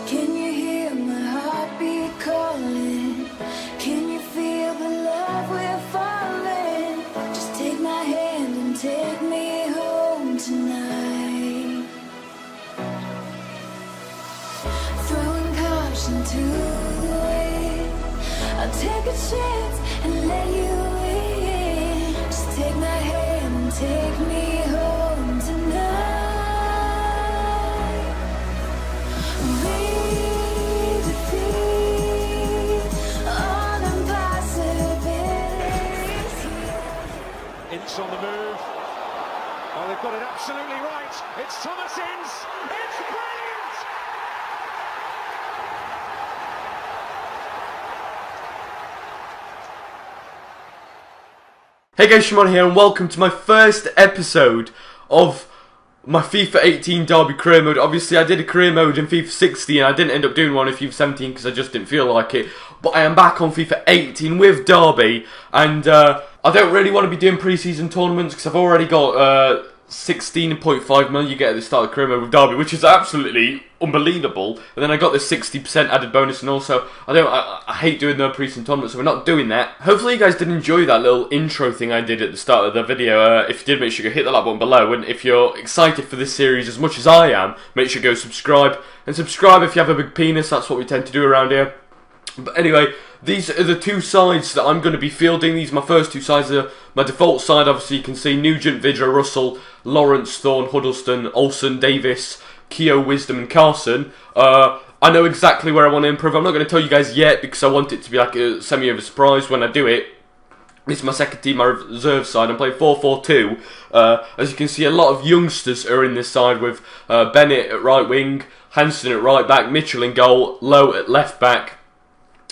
Can you hear my heartbeat calling? Can you feel the love we're falling? Just take my hand and take me home tonight. Throwing caution to the wind, I'll take a chance and let you in. Just take my hand and take me home tonight. Ince on the move. Oh, they've got it absolutely right. It's Thomas Ince. It's brilliant! Hey guys, Shimon here and welcome to my first episode of my FIFA 18 Derby career mode. Obviously I did a career mode in FIFA 16 and I didn't end up doing one in FIFA 17 because I just didn't feel like it. But I am back on FIFA 18 with Derby and I don't really want to be doing pre-season tournaments because I've already got 16.5 million you get at the start of the career mode with Derby, which is absolutely unbelievable. And then I got this 60% added bonus, and also I hate doing the pre-season tournaments, so we're not doing that. Hopefully you guys did enjoy that little intro thing I did at the start of the video. If you did, make sure you hit the like button below, and if you're excited for this series as much as I am, make sure you go subscribe. And subscribe if you have a big penis, that's what we tend to do around here. But anyway, these are the two sides that I'm going to be fielding. These are my first two sides. My default side, obviously, you can see Nugent, Vidra, Russell, Lawrence, Thorne, Huddleston, Olsen, Davis, Keogh, Wisdom and Carson. I know exactly where I want to improve. I'm not going to tell you guys yet because I want it to be like a semi of a surprise when I do it. This is my second team, my reserve side. I'm playing 4-4-2. As you can see, a lot of youngsters are in this side with Bennett at right wing, Hansen at right back, Mitchell in goal, Lowe at left back,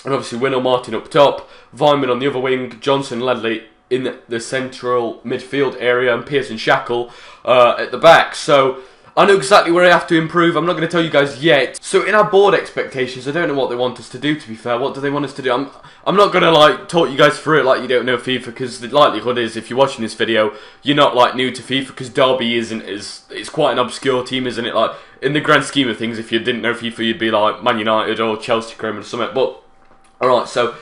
and obviously Winnell Martin up top, Vyman on the other wing, Johnson Ledley in the central midfield area, and Pearson Shackle at the back. So I know exactly where I have to improve. I'm not going to tell you guys yet. So in our board expectations, I don't know what they want us to do, to be fair. What do they want us to do? I'm not going to like talk you guys through it like you don't know FIFA, because the likelihood is if you're watching this video, you're not like new to FIFA, because Derby it's quite an obscure team, isn't it? Like in the grand scheme of things, if you didn't know FIFA, you'd be like Man United or Chelsea, Chrome or something. But alright, so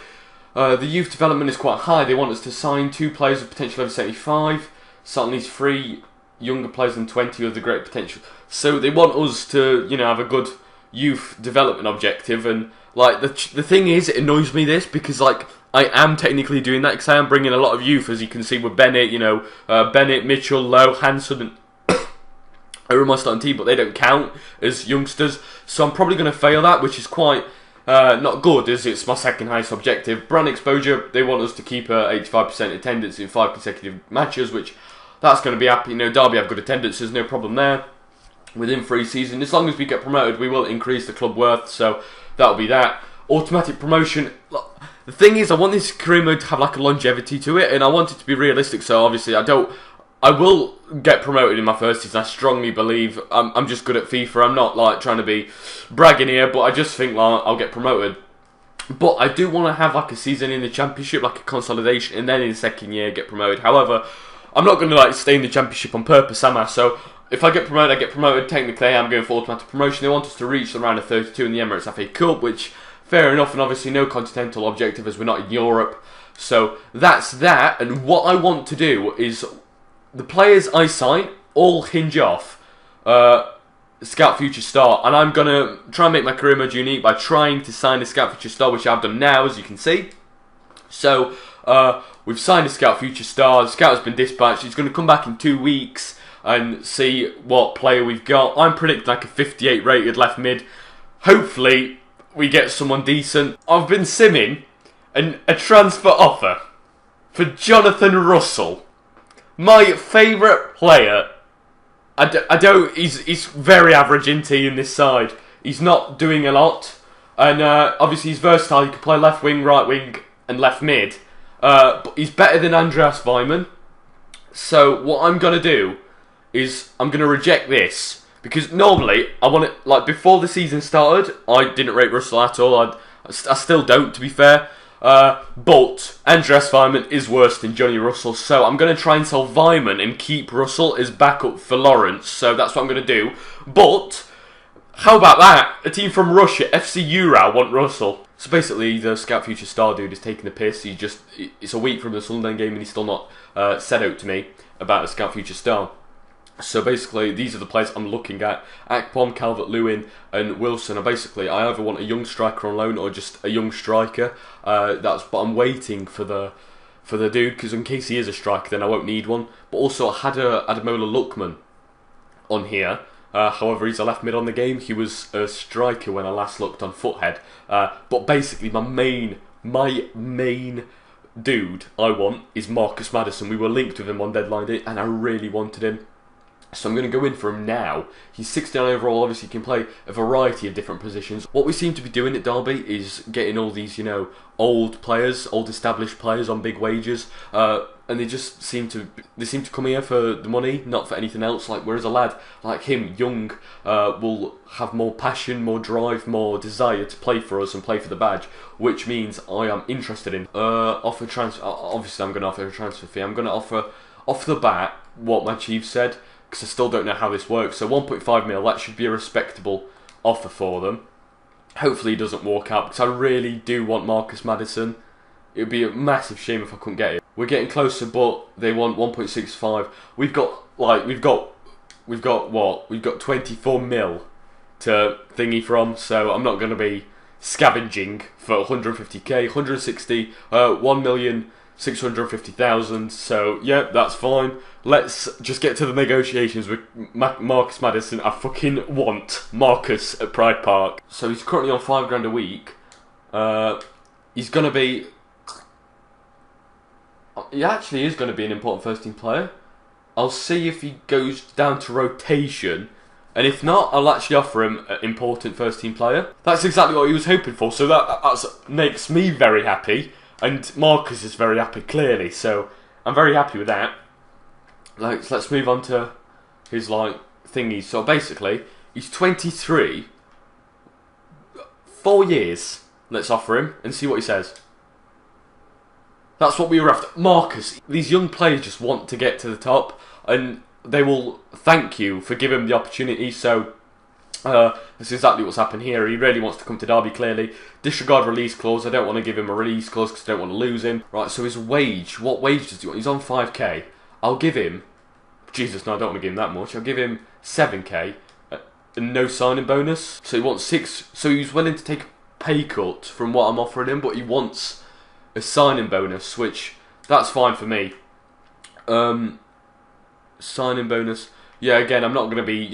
the youth development is quite high. They want us to sign 2 players with potential over 75, sign these 3 younger players than 20 with the great potential. So they want us to, you know, have a good youth development objective. And like the thing is, it annoys me this because like I am technically doing that because I am bringing a lot of youth, as you can see with Bennett, you know, Bennett, Mitchell, Lowe, Hansen, and are in my starting team, but they don't count as youngsters. So I'm probably going to fail that, which is quite not good, as it's my second highest objective. Brand exposure, they want us to keep 85% attendance in 5 consecutive matches, which that's going to be happy. You know, Derby have good attendance, there's no problem there. Within pre-season, as long as we get promoted, we will increase the club worth, so that'll be that. Automatic promotion. The thing is, I want this career mode to have like a longevity to it, and I want it to be realistic, so obviously I will get promoted in my first season. I strongly believe. I'm just good at FIFA. I'm not like trying to be bragging here, but I just think like I'll get promoted. But I do want to have like a season in the Championship, like a consolidation, and then in the second year get promoted. However, I'm not going to like stay in the Championship on purpose, am I? So if I get promoted, I get promoted. Technically, I'm going for automatic promotion. They want us to reach the round of 32 in the Emirates FA Cup, which fair enough, and obviously no continental objective as we're not in Europe. So that's that. And what I want to do is the players I sign all hinge off Scout Future Star, and I'm going to try and make my career mode unique by trying to sign a Scout Future Star, which I've done now, as you can see. So we've signed a Scout Future Star. The Scout has been dispatched. He's going to come back in 2 weeks and see what player we've got. I'm predicting like a 58 rated left mid. Hopefully we get someone decent. I've been simming and a transfer offer for Jonathan Russell, my favourite player. He's very average in this side. He's not doing a lot, and obviously he's versatile. He can play left wing, right wing, and left mid. But he's better than Andreas Weimann. So what I'm gonna do is I'm gonna reject this, because normally I want it, like, before the season started, I didn't rate Russell at all. I still don't, to be fair. But Andreas Weimann is worse than Johnny Russell, so I'm going to try and sell Weimann and keep Russell as backup for Lawrence. So that's what I'm going to do. But how about that? A team from Russia, FC Ural, want Russell. So basically, the Scout Future Star dude is taking the piss. It's a week from the Sunderland game and he's still not said out to me about the Scout Future Star. So basically, these are the players I'm looking at. Akpom, Calvert-Lewin and Wilson. And basically, I either want a young striker on loan or just a young striker. But I'm waiting for the dude, because in case he is a striker, then I won't need one. But also, I had Ademola Lookman on here. However, he's a left mid on the game. He was a striker when I last looked on Foothead. But basically, my main dude I want is Marcus Maddison. We were linked with him on deadline day, and I really wanted him. So I'm going to go in for him now. He's 69 overall. Obviously, he can play a variety of different positions. What we seem to be doing at Derby is getting all these, old players, old established players on big wages, and they just seem to come here for the money, not for anything else. Whereas a lad like him, young, will have more passion, more drive, more desire to play for us and play for the badge, which means I am interested in offer transfer. Obviously, I'm going to offer a transfer fee. I'm going to offer off the bat what my chief said, because I still don't know how this works. So 1.5 mil, that should be a respectable offer for them. Hopefully he doesn't walk out, because I really do want Marcus Maddison. It would be a massive shame if I couldn't get it. We're getting closer, but they want 1.65. We've got 24 mil to thingy from, so I'm not going to be scavenging for 150k, 160, 1,650,000. So yeah, that's fine. Let's just get to the negotiations with Marcus Maddison. I fucking want Marcus at Pride Park. So he's currently on £5,000 a week. He's gonna be. He actually is going to be an important first team player. I'll see if he goes down to rotation, and if not, I'll actually offer him an important first team player. That's exactly what he was hoping for, so that makes me very happy, and Marcus is very happy, clearly, so I'm very happy with that. Let's move on to his thingies. So basically, he's 23, 4 years. Let's offer him and see what he says. That's what we were after. Marcus, these young players just want to get to the top, and they will thank you for giving them the opportunity. So that's exactly what's happened here. He really wants to come to Derby, clearly. Disregard release clause. I don't want to give him a release clause because I don't want to lose him. Right, so his wage. What wage does he want? He's on 5k. I'll give him... Jesus, no, I don't want to give him that much. I'll give him 7k and no signing bonus. So he wants 6... So he's willing to take a pay cut from what I'm offering him, but he wants a signing bonus, which... That's fine for me. Signing bonus. Yeah, again, I'm not going to be,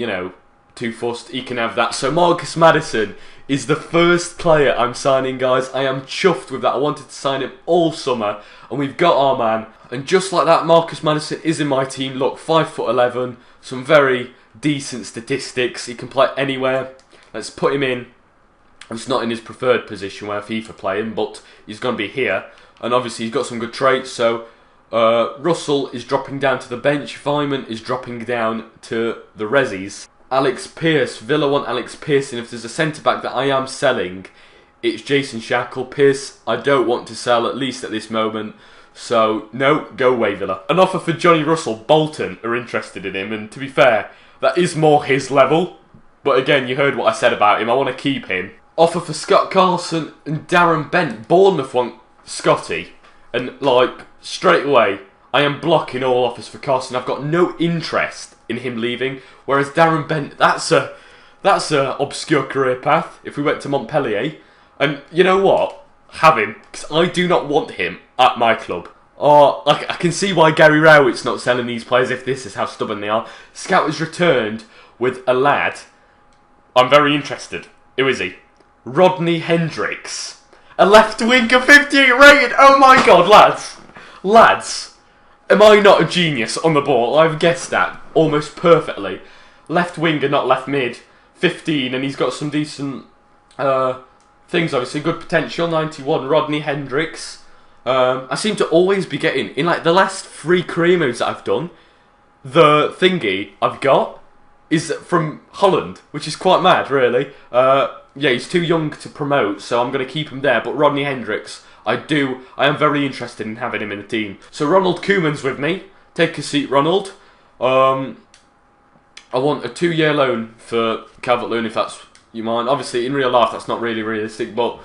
too fussed. He can have that. So Marcus Maddison is the first player I'm signing, guys. I am chuffed with that. I wanted to sign him all summer, and we've got our man. And just like that, Marcus Maddison is in my team. Look, 5'11", some very decent statistics. He can play anywhere. Let's put him in. He's not in his preferred position where FIFA play him, but he's going to be here. And obviously he's got some good traits. So Russell is dropping down to the bench. Weimann is dropping down to the resis. Alex Pearce. Villa want Alex Pearce, and if there's a centre-back that I am selling, it's Jason Shackle. Pearce, I don't want to sell, at least at this moment. So, no, go away, Villa. An offer for Johnny Russell. Bolton are interested in him, and to be fair, that is more his level. But again, you heard what I said about him. I want to keep him. Offer for Scott Carson and Darren Bent. Bournemouth want Scotty. And, straight away, I am blocking all offers for Carson. I've got no interest in him leaving. Whereas Darren Bent, that's a obscure career path. If we went to Montpellier, and you know what? Have him, because I do not want him at my club. Oh, I can see why Gary Rowett's not selling these players if this is how stubborn they are. Scout has returned with a lad. I'm very interested. Who is he? Rodney Hendricks. A left winger, 58 rated. Oh my god, lads, am I not a genius on the ball? I've guessed that almost perfectly. Left winger, not left mid, 15, and he's got some decent things. Obviously, good potential. 91, Rodney Hendricks. I seem to always be getting in like the last 3 career modes that I've done. The thingy I've got is from Holland, which is quite mad, really. Yeah, he's too young to promote, so I'm going to keep him there. But Rodney Hendricks, I am very interested in having him in the team. So Ronald Koeman's with me. Take a seat, Ronald. I want a 2-year loan for Calvert-Lewin, if that's you mind. Obviously, in real life, that's not really realistic, but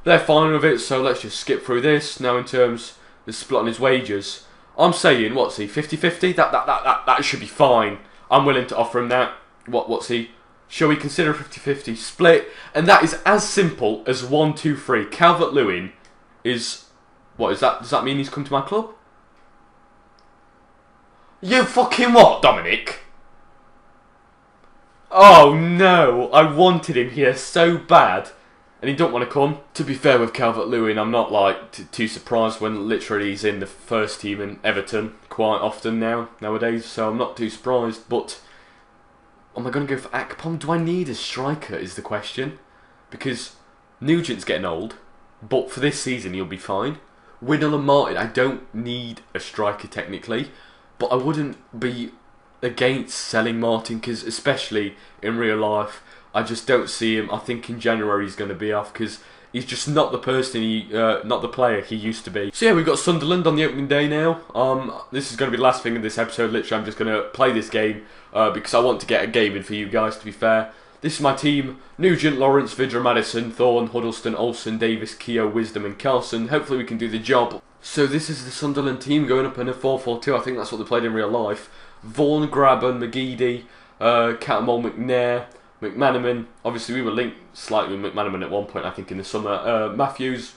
they're fine with it. So let's just skip through this. Now, in terms of the split on his wages, I'm saying, what's he, 50-50? That should be fine. I'm willing to offer him that. What's he? Shall we consider a 50-50 split? And that is as simple as 1, 2, 3. Calvert-Lewin is... What is that? Does that mean he's come to my club? You fucking what, Dominic? Oh no, I wanted him here so bad. And he don't want to come. To be fair with Calvert-Lewin, I'm not like too surprised when literally he's in the first team in Everton quite often nowadays. So I'm not too surprised, but... Am I going to go for Akpom? Do I need a striker is the question. Because Nugent's getting old, but for this season he'll be fine. Winnall and Martin, I don't need a striker technically, but I wouldn't be against selling Martin because especially in real life, I just don't see him. I think in January he's going to be off because he's just not the person not the player he used to be. So yeah, we've got Sunderland on the opening day now. This is going to be the last thing in this episode. Literally, I'm just going to play this game because I want to get a game in for you guys, to be fair. This is my team: Nugent, Lawrence, Vidra, Madison, Thorne, Huddleston, Olsen, Davis, Keogh, Wisdom and Carlson. Hopefully we can do the job. So this is the Sunderland team going up in a 4-4-2. I think that's what they played in real life. Vaughan, Grabban, McGeady, Catamol, McNair, McManaman. Obviously we were linked slightly with McManaman at one point, I think, in the summer. Matthews,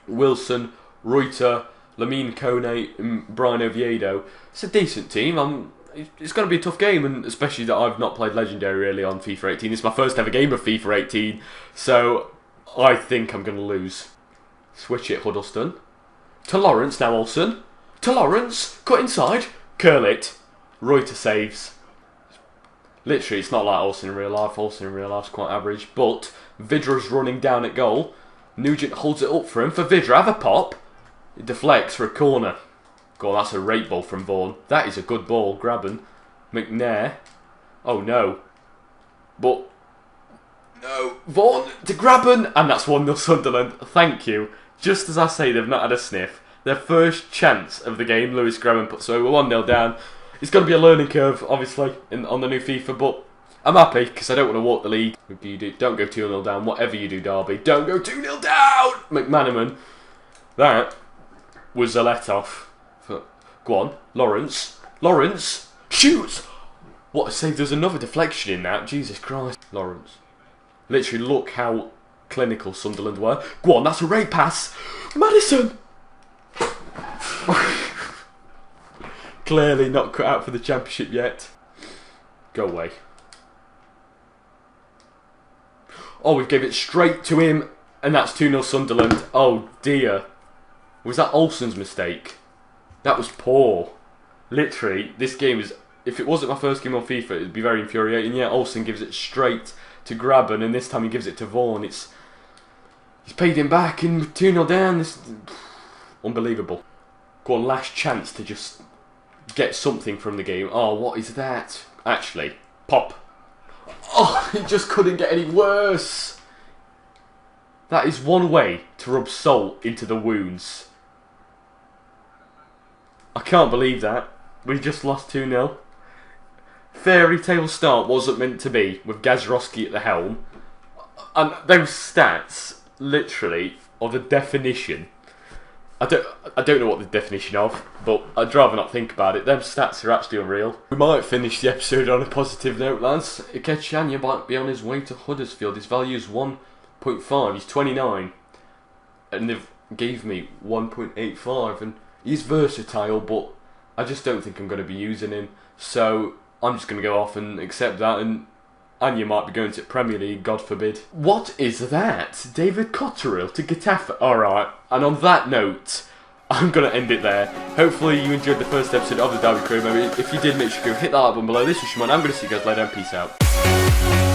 Wilson, Reuter, Lamine Kone and Brian Oviedo. It's a decent team. It's going to be a tough game, and especially that I've not played Legendary really on FIFA 18. This is my first ever game of FIFA 18, so I think I'm going to lose. Switch it, Huddleston. To Lawrence, now Olsen. To Lawrence, cut inside, curl it. Reuter saves. Literally, it's not like Olsen in real life. Olsen in real life is quite average, but Vidra's running down at goal. Nugent holds it up for him. For Vidra, have a pop. It deflects for a corner. God, that's a rate ball from Vaughan. That is a good ball. Grabban. McNair. Oh no. But... No. Vaughan to Grabban. And that's 1-0 Sunderland. Thank you. Just as I say, they've not had a sniff. Their first chance of the game, Lewis Grabban puts over 1-0 down. It's going to be a learning curve, obviously, on the new FIFA, but I'm happy because I don't want to walk the league. Don't go 2-0 down. Whatever you do, Derby, don't go 2-0 down! McManaman. That was a let-off. Go on, Lawrence. Lawrence, shoot! What a save. There's another deflection in that. Jesus Christ. Lawrence. Literally, look how clinical Sunderland were. Go on, that's a raid pass. Madison! Clearly not cut out for the championship yet. Go away. Oh, we gave it straight to him, and that's 2-0 Sunderland. Oh dear. Was that Olsen's mistake? That was poor. Literally, this game is... If it wasn't my first game on FIFA, it would be very infuriating. Yeah, Olsen gives it straight to Grabban, and this time he gives it to Vaughan. He's paid him back, and 2-0 down. This unbelievable. Go on, last chance to just get something from the game. Oh, what is that? Actually, pop. Oh, it just couldn't get any worse. That is one way to rub salt into the wounds. I can't believe that. We just lost 2-0. Fairy tale start wasn't meant to be, with Gasiorowski at the helm. And those stats, literally, are the definition. I don't know what the definition of, but I'd rather not think about it. Them stats are actually unreal. We might finish the episode on a positive note, lads. Ikechanya might be on his way to Huddersfield. His value is 1.5. He's 29. And they've gave me 1.85. And he's versatile, but I just don't think I'm going to be using him. So I'm just going to go off and accept that and And you might be going to Premier League, God forbid. What is that? David Cotterill to Getafe. Alright, and on that note, I'm going to end it there. Hopefully you enjoyed the first episode of the Derby Career Mode. If you did, make sure you hit that like button below. This was Shimon. I'm going to see you guys later, and peace out.